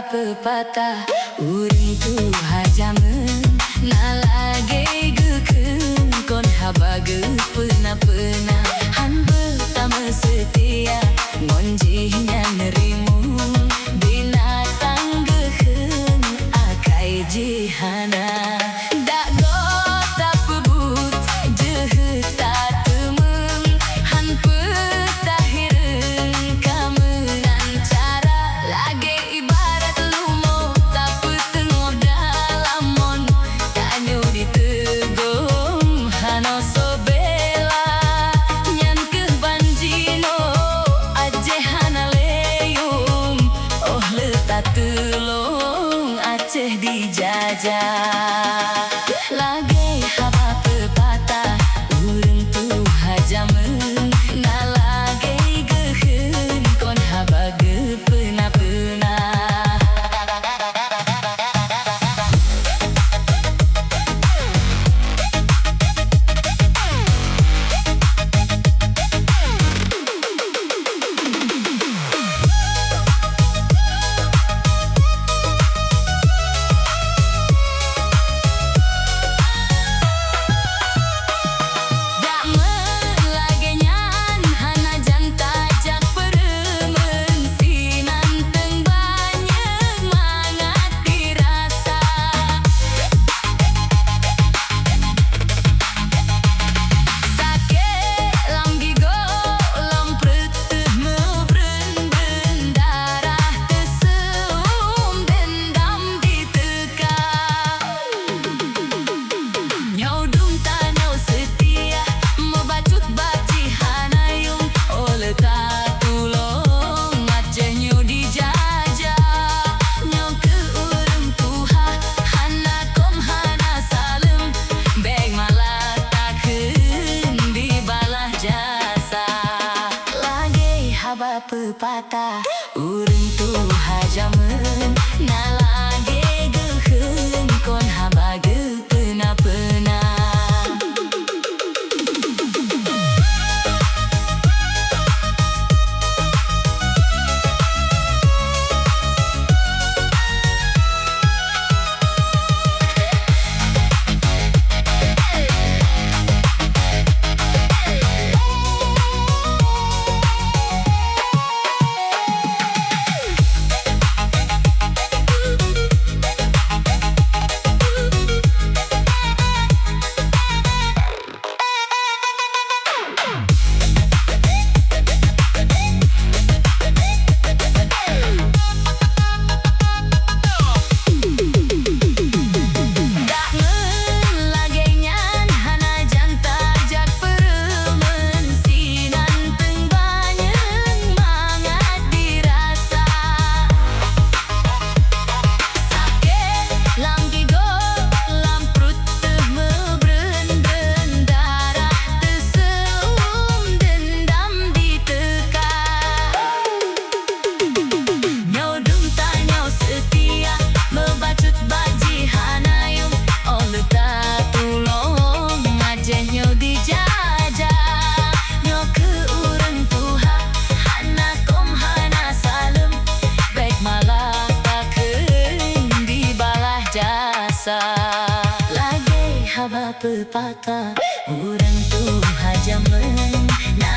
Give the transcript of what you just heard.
haba pepatah urang tu hajamen na lagei geukeun kon haba geu peuna-peuna han pertama setia ngonjinya nerimu binatang geukeun akai jihana dak gota pebut jeut tak temen han petahireun kamenan cara lage ibarat lumut tak petengah dalamon tanyo ditegong hanoso bela nyan ke banjino aceh hanaleum oh letak telung aceh dijajah lagei haba pepatah urang tu hajamen na lagei geukeun kon haba geu peuna-peuna haba pepatah urang tu hajamen na lagei geukeun kon haba geu peuna-peuna lagei haba pepatah urang tu hajamen na